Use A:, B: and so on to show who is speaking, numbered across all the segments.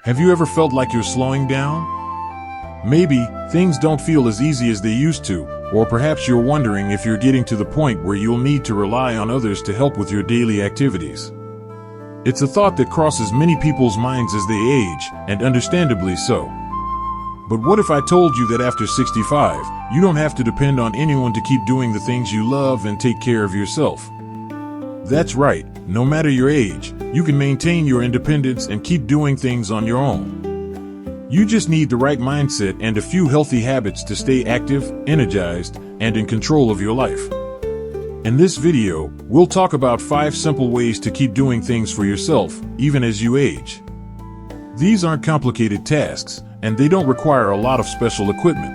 A: Have you ever felt like you're slowing down? Maybe things don't feel as easy as they used to, or perhaps you're wondering if you're getting to the point where you'll need to rely on others to help with your daily activities. It's a thought that crosses many people's minds as they age, and understandably so. But what if I told you that after 65, you don't have to depend on anyone to keep doing the things you love and take care of yourself? That's right, no matter your age, you can maintain your independence and keep doing things on your own. You just need the right mindset and a few healthy habits to stay active, energized, and in control of your life. In this video, we'll talk about 5 simple ways to keep doing things for yourself, even as you age. These aren't complicated tasks, and they don't require a lot of special equipment.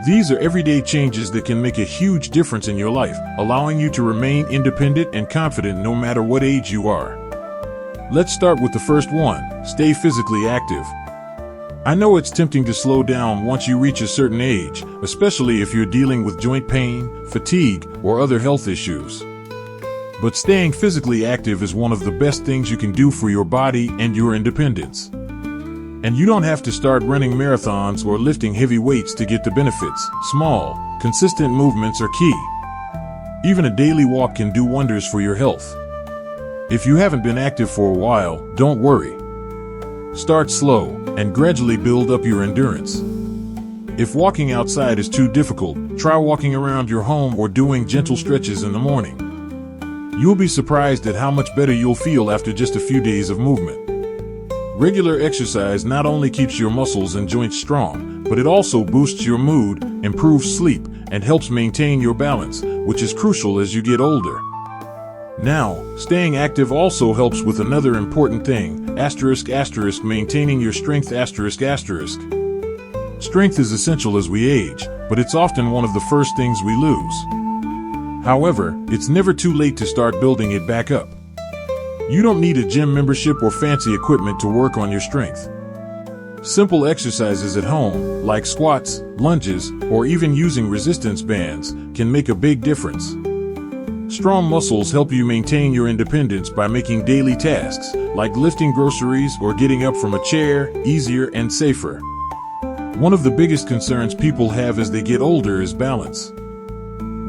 A: These are everyday changes that can make a huge difference in your life, allowing you to remain independent and confident no matter what age you are. Let's start with the first one: stay physically active. I know it's tempting to slow down once you reach a certain age, especially if you're dealing with joint pain, fatigue, or other health issues. But staying physically active is one of the best things you can do for your body and your independence. And you don't have to start running marathons or lifting heavy weights to get the benefits. Small, consistent movements are key. Even a daily walk can do wonders for your health. If you haven't been active for a while, don't worry. Start slow and gradually build up your endurance. If walking outside is too difficult, try walking around your home or doing gentle stretches in the morning. You'll be surprised at how much better you'll feel after just a few days of movement. Regular exercise not only keeps your muscles and joints strong, but it also boosts your mood, improves sleep, and helps maintain your balance, which is crucial as you get older. Now, staying active also helps with another important thing, maintaining your strength, Strength is essential as we age, but it's often one of the first things we lose. However, it's never too late to start building it back up. You don't need a gym membership or fancy equipment to work on your strength. Simple exercises at home, like squats, lunges, or even using resistance bands, can make a big difference. Strong muscles help you maintain your independence by making daily tasks, like lifting groceries or getting up from a chair, easier and safer. One of the biggest concerns people have as they get older is balance.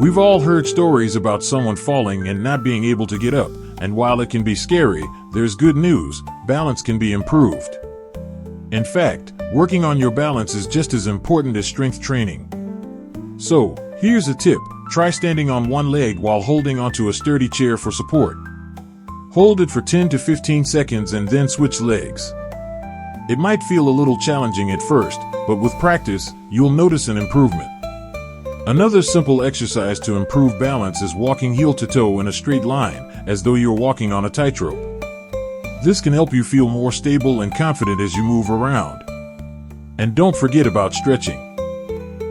A: We've all heard stories about someone falling and not being able to get up, and while it can be scary, there's good news: balance can be improved. In fact, working on your balance is just as important as strength training. So, here's a tip: try standing on one leg while holding onto a sturdy chair for support. Hold it for 10 to 15 seconds and then switch legs. It might feel a little challenging at first, but with practice, you'll notice an improvement. Another simple exercise to improve balance is walking heel to toe in a straight line, as though you're walking on a tightrope. This can help you feel more stable and confident as you move around. And don't forget about stretching.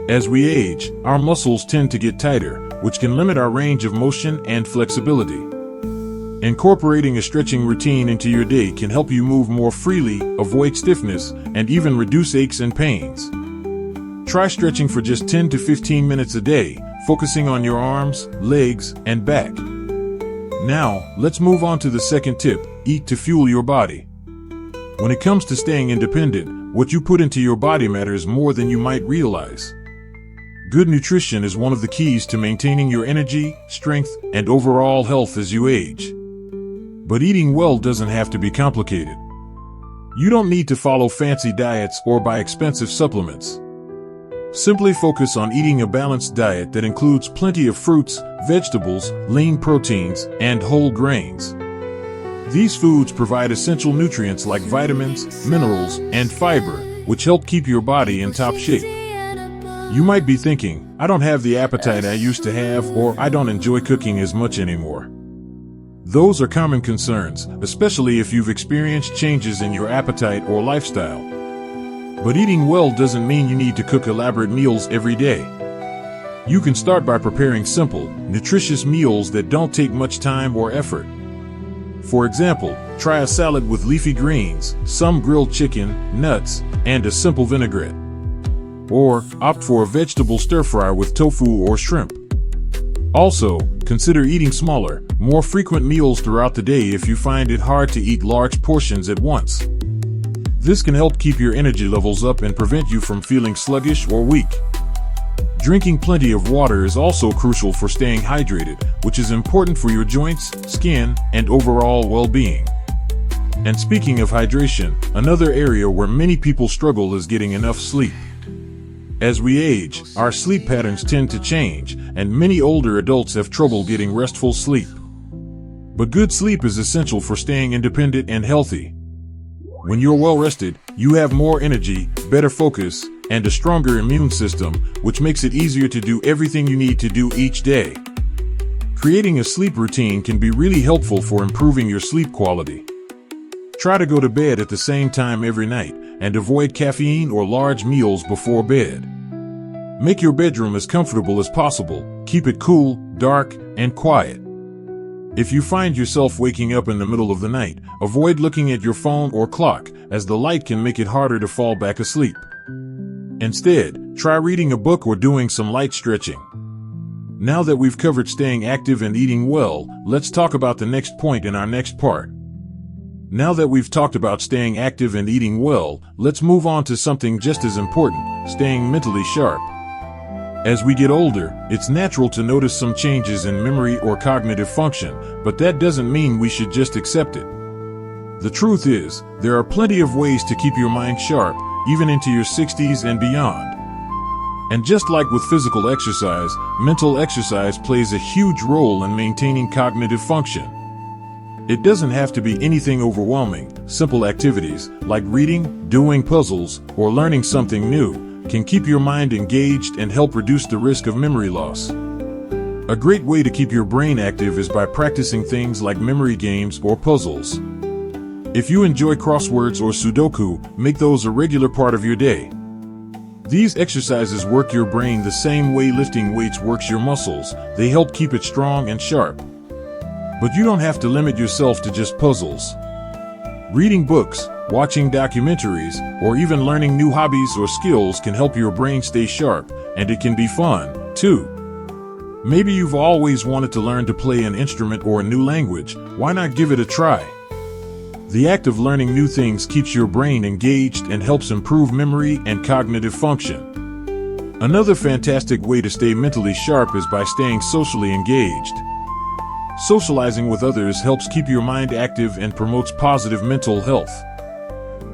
A: As we age, our muscles tend to get tighter, which can limit our range of motion and flexibility. Incorporating a stretching routine into your day can help you move more freely, avoid stiffness, and even reduce aches and pains. Try stretching for just 10 to 15 minutes a day, focusing on your arms, legs, and back. Now, let's move on to the second tip: eat to fuel your body. When it comes to staying independent, what you put into your body matters more than you might realize. Good nutrition is one of the keys to maintaining your energy, strength, and overall health as you age. But eating well doesn't have to be complicated. You don't need to follow fancy diets or buy expensive supplements. Simply focus on eating a balanced diet that includes plenty of fruits, vegetables, lean proteins, and whole grains. These foods provide essential nutrients like vitamins, minerals, and fiber, which help keep your body in top shape. You might be thinking, I don't have the appetite I used to have, or I don't enjoy cooking as much anymore. Those are common concerns, especially if you've experienced changes in your appetite or lifestyle. But eating well doesn't mean you need to cook elaborate meals every day. You can start by preparing simple, nutritious meals that don't take much time or effort. For example, try a salad with leafy greens, some grilled chicken, nuts, and a simple vinaigrette. Or opt for a vegetable stir-fry with tofu or shrimp. Also, consider eating smaller, more frequent meals throughout the day if you find it hard to eat large portions at once. This can help keep your energy levels up and prevent you from feeling sluggish or weak. Drinking plenty of water is also crucial for staying hydrated, which is important for your joints, skin, and overall well-being. And speaking of hydration, another area where many people struggle is getting enough sleep. As we age, our sleep patterns tend to change, and many older adults have trouble getting restful sleep. But good sleep is essential for staying independent and healthy. When you're well rested, you have more energy, better focus, and a stronger immune system, which makes it easier to do everything you need to do each day. Creating a sleep routine can be really helpful for improving your sleep quality. Try to go to bed at the same time every night, and avoid caffeine or large meals before bed. Make your bedroom as comfortable as possible, keep it cool, dark, and quiet. If you find yourself waking up in the middle of the night, avoid looking at your phone or clock, as the light can make it harder to fall back asleep. Instead, try reading a book or doing some light stretching. Now that we've covered staying active and eating well, let's talk about the next point in our next part. Now that we've talked about staying active and eating well, let's move on to something just as important, staying mentally sharp. As we get older, it's natural to notice some changes in memory or cognitive function, but that doesn't mean we should just accept it. The truth is, there are plenty of ways to keep your mind sharp, even into your 60s and beyond. And just like with physical exercise, mental exercise plays a huge role in maintaining cognitive function. It doesn't have to be anything overwhelming. Simple activities, like reading, doing puzzles, or learning something new, can keep your mind engaged and help reduce the risk of memory loss. A great way to keep your brain active is by practicing things like memory games or puzzles. If you enjoy crosswords or Sudoku, make those a regular part of your day. These exercises work your brain the same way lifting weights works your muscles. They help keep it strong and sharp. But you don't have to limit yourself to just puzzles. Reading books, watching documentaries, or even learning new hobbies or skills can help your brain stay sharp, and it can be fun, too. Maybe you've always wanted to learn to play an instrument or a new language. Why not give it a try? The act of learning new things keeps your brain engaged and helps improve memory and cognitive function. Another fantastic way to stay mentally sharp is by staying socially engaged. Socializing with others helps keep your mind active and promotes positive mental health.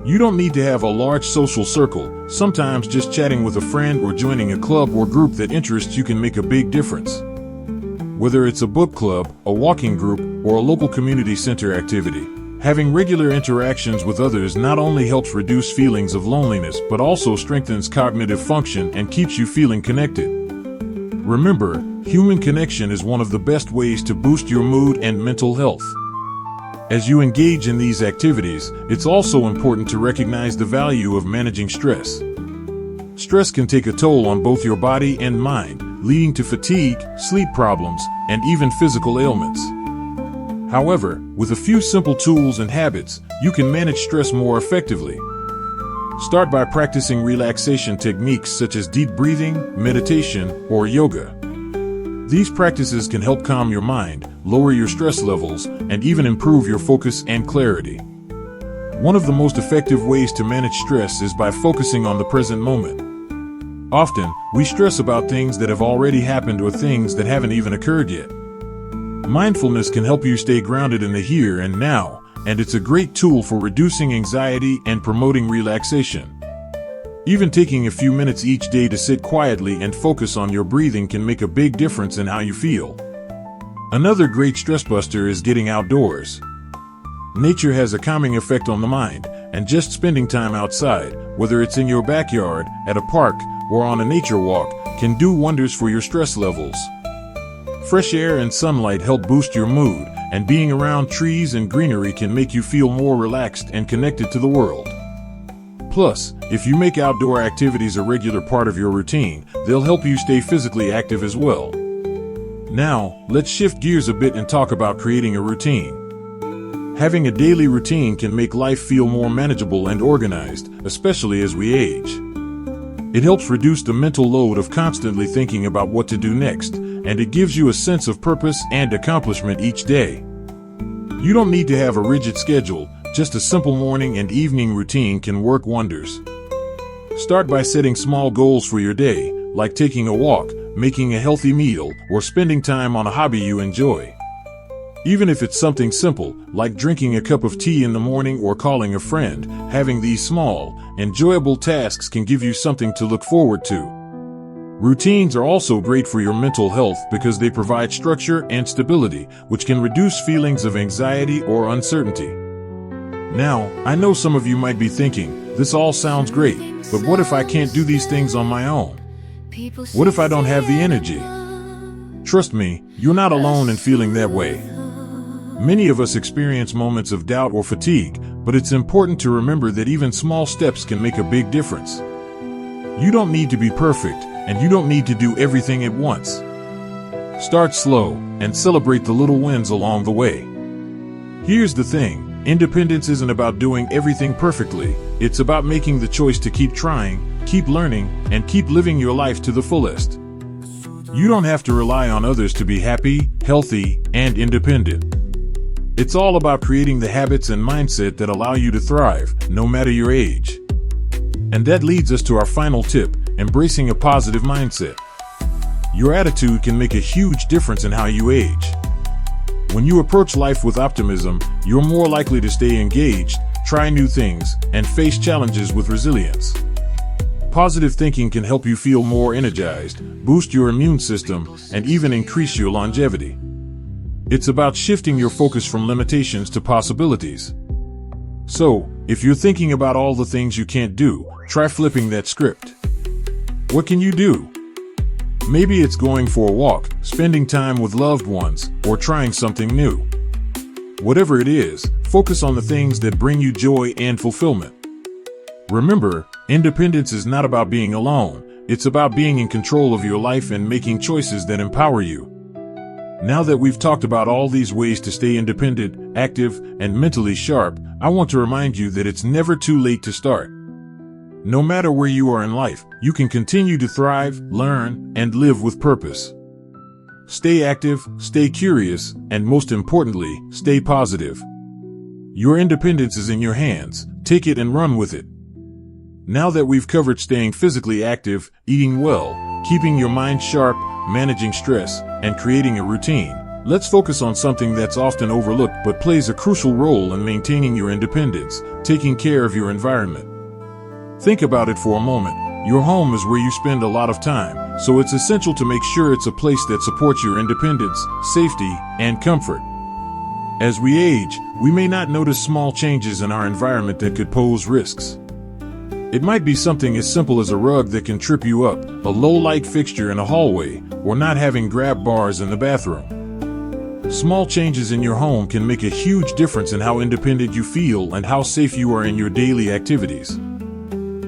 A: You don't need to have a large social circle. Sometimes just chatting with a friend or joining a club or group that interests you can make a big difference. Whether it's a book club, a walking group, or a local community center activity, having regular interactions with others not only helps reduce feelings of loneliness but also strengthens cognitive function and keeps you feeling connected. Remember, human connection is one of the best ways to boost your mood and mental health. As you engage in these activities, it's also important to recognize the value of managing stress. Stress can take a toll on both your body and mind, leading to fatigue, sleep problems, and even physical ailments. However, with a few simple tools and habits, you can manage stress more effectively. Start by practicing relaxation techniques such as deep breathing, meditation, or yoga. These practices can help calm your mind, lower your stress levels, and even improve your focus and clarity. One of the most effective ways to manage stress is by focusing on the present moment. Often, we stress about things that have already happened or things that haven't even occurred yet. Mindfulness can help you stay grounded in the here and now, and it's a great tool for reducing anxiety and promoting relaxation. Even taking a few minutes each day to sit quietly and focus on your breathing can make a big difference in how you feel. Another great stress buster is getting outdoors. Nature has a calming effect on the mind, and just spending time outside, whether it's in your backyard, at a park, or on a nature walk, can do wonders for your stress levels. Fresh air and sunlight help boost your mood, and being around trees and greenery can make you feel more relaxed and connected to the world. Plus, if you make outdoor activities a regular part of your routine, they'll help you stay physically active as well. Now, let's shift gears a bit and talk about creating a routine. Having a daily routine can make life feel more manageable and organized, especially as we age. It helps reduce the mental load of constantly thinking about what to do next, and it gives you a sense of purpose and accomplishment each day. You don't need to have a rigid schedule, just a simple morning and evening routine can work wonders. Start by setting small goals for your day, like taking a walk, making a healthy meal, or spending time on a hobby you enjoy. Even if it's something simple, like drinking a cup of tea in the morning or calling a friend, having these small, enjoyable tasks can give you something to look forward to. Routines are also great for your mental health because they provide structure and stability, which can reduce feelings of anxiety or uncertainty. Now, I know some of you might be thinking, this all sounds great, but what if I can't do these things on my own? What if I don't have the energy? Trust me, you're not alone in feeling that way. Many of us experience moments of doubt or fatigue, but it's important to remember that even small steps can make a big difference. You don't need to be perfect, and you don't need to do everything at once. Start slow and celebrate the little wins along the way. Here's the thing. Independence isn't about doing everything perfectly. It's about making the choice to keep trying, keep learning, and keep living your life to the fullest. You don't have to rely on others to be happy, healthy, and independent. It's all about creating the habits and mindset that allow you to thrive, no matter your age. And that leads us to our final tip, embracing a positive mindset. Your attitude can make a huge difference in how you age. When you approach life with optimism, you're more likely to stay engaged, try new things, and face challenges with resilience. Positive thinking can help you feel more energized, boost your immune system, and even increase your longevity. It's about shifting your focus from limitations to possibilities. So, if you're thinking about all the things you can't do, try flipping that script. What can you do? Maybe it's going for a walk, spending time with loved ones, or trying something new. Whatever it is, focus on the things that bring you joy and fulfillment. Remember, independence is not about being alone. It's about being in control of your life and making choices that empower you. Now that we've talked about all these ways to stay independent, active, and mentally sharp, I want to remind you that it's never too late to start. No matter where you are in life, you can continue to thrive, learn, and live with purpose. Stay active, stay curious, and most importantly, stay positive. Your independence is in your hands. Take it and run with it. Now that we've covered staying physically active, eating well, keeping your mind sharp, managing stress, and creating a routine, let's focus on something that's often overlooked but plays a crucial role in maintaining your independence, taking care of your environment. Think about it for a moment. Your home is where you spend a lot of time, so it's essential to make sure it's a place that supports your independence, safety, and comfort. As we age, we may not notice small changes in our environment that could pose risks. It might be something as simple as a rug that can trip you up, a low-light fixture in a hallway, or not having grab bars in the bathroom. Small changes in your home can make a huge difference in how independent you feel and how safe you are in your daily activities.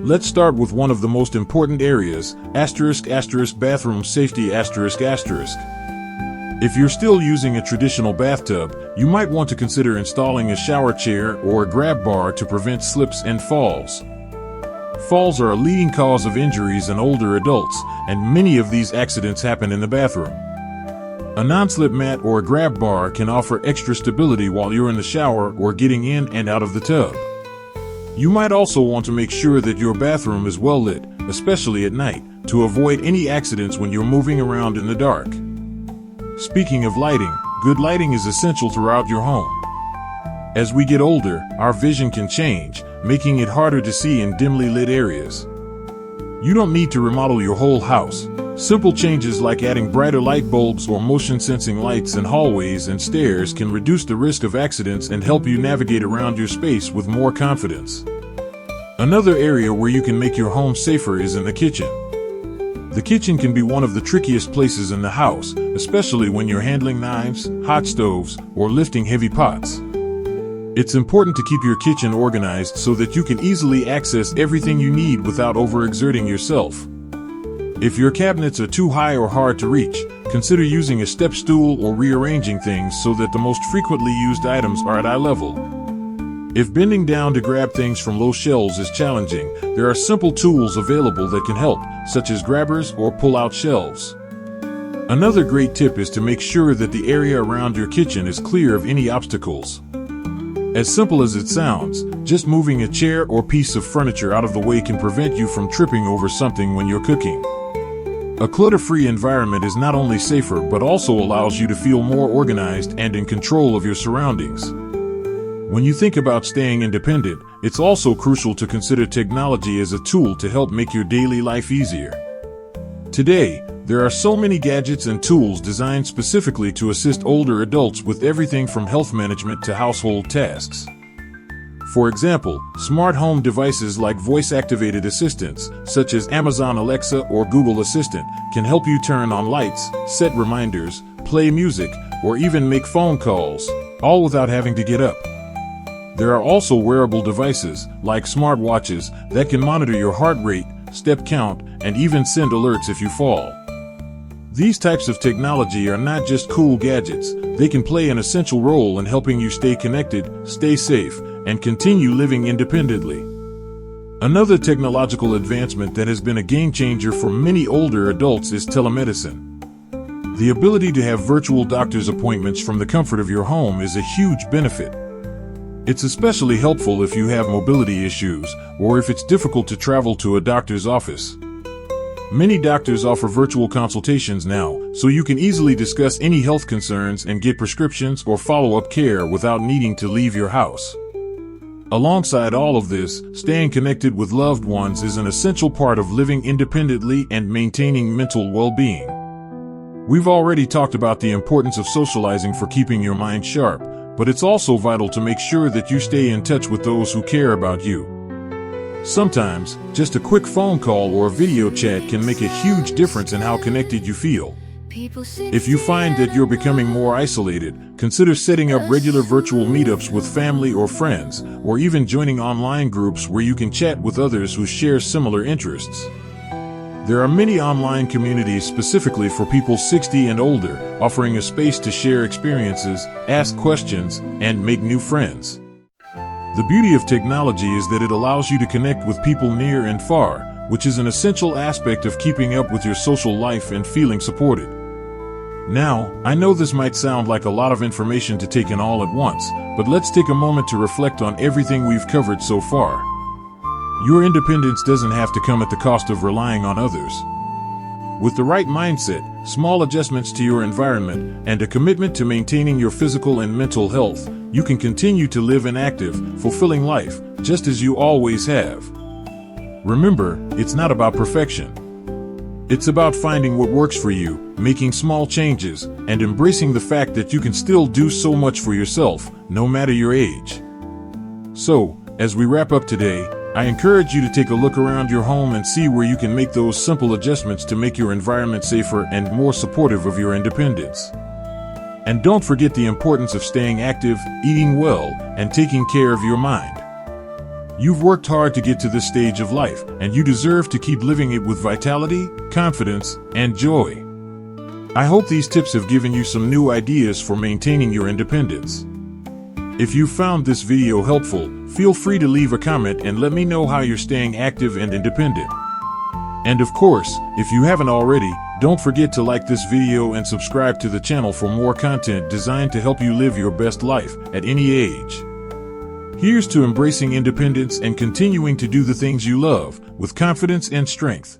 A: Let's start with one of the most important areas, bathroom safety If you're still using a traditional bathtub, you might want to consider installing a shower chair or a grab bar to prevent slips and falls. Falls are a leading cause of injuries in older adults, and many of these accidents happen in the bathroom. A non-slip mat or a grab bar can offer extra stability while you're in the shower or getting in and out of the tub. You might also want to make sure that your bathroom is well lit, especially at night, to avoid any accidents when you're moving around in the dark. Speaking of lighting, good lighting is essential throughout your home. As we get older, our vision can change, making it harder to see in dimly lit areas. You don't need to remodel your whole house. Simple changes like adding brighter light bulbs or motion-sensing lights in hallways and stairs can reduce the risk of accidents and help you navigate around your space with more confidence. Another area where you can make your home safer is in the kitchen. The kitchen can be one of the trickiest places in the house, especially when you're handling knives, hot stoves, or lifting heavy pots. It's important to keep your kitchen organized so that you can easily access everything you need without overexerting yourself. If your cabinets are too high or hard to reach, consider using a step stool or rearranging things so that the most frequently used items are at eye level. If bending down to grab things from low shelves is challenging, there are simple tools available that can help, such as grabbers or pull-out shelves. Another great tip is to make sure that the area around your kitchen is clear of any obstacles. As simple as it sounds, just moving a chair or piece of furniture out of the way can prevent you from tripping over something when you're cooking. A clutter-free environment is not only safer but also allows you to feel more organized and in control of your surroundings. When you think about staying independent, it's also crucial to consider technology as a tool to help make your daily life easier. Today, there are so many gadgets and tools designed specifically to assist older adults with everything from health management to household tasks. For example, smart home devices like voice-activated assistants, such as Amazon Alexa or Google Assistant, can help you turn on lights, set reminders, play music, or even make phone calls, all without having to get up. There are also wearable devices, like smartwatches, that can monitor your heart rate, step count, and even send alerts if you fall. These types of technology are not just cool gadgets, they can play an essential role in helping you stay connected, stay safe, and continue living independently. Another technological advancement that has been a game changer for many older adults is telemedicine. The ability to have virtual doctor's appointments from the comfort of your home is a huge benefit. It's especially helpful if you have mobility issues or if it's difficult to travel to a doctor's office. Many doctors offer virtual consultations now, so you can easily discuss any health concerns and get prescriptions or follow-up care without needing to leave your house. Alongside all of this, staying connected with loved ones is an essential part of living independently and maintaining mental well-being. We've already talked about the importance of socializing for keeping your mind sharp, but it's also vital to make sure that you stay in touch with those who care about you. Sometimes, just a quick phone call or video chat can make a huge difference in how connected you feel. If you find that you're becoming more isolated, consider setting up regular virtual meetups with family or friends, or even joining online groups where you can chat with others who share similar interests. There are many online communities specifically for people 60 and older, offering a space to share experiences, ask questions, and make new friends. The beauty of technology is that it allows you to connect with people near and far, which is an essential aspect of keeping up with your social life and feeling supported. Now, I know this might sound like a lot of information to take in all at once, but let's take a moment to reflect on everything we've covered so far. Your independence doesn't have to come at the cost of relying on others. With the right mindset, small adjustments to your environment, and a commitment to maintaining your physical and mental health, you can continue to live an active, fulfilling life, just as you always have. Remember, it's not about perfection. It's about finding what works for you, making small changes, and embracing the fact that you can still do so much for yourself, no matter your age. So, as we wrap up today, I encourage you to take a look around your home and see where you can make those simple adjustments to make your environment safer and more supportive of your independence. And don't forget the importance of staying active, eating well, and taking care of your mind. You've worked hard to get to this stage of life, and you deserve to keep living it with vitality, confidence, and joy. I hope these tips have given you some new ideas for maintaining your independence. If you found this video helpful, feel free to leave a comment and let me know how you're staying active and independent. And of course, if you haven't already, don't forget to like this video and subscribe to the channel for more content designed to help you live your best life at any age. Here's to embracing independence and continuing to do the things you love with confidence and strength.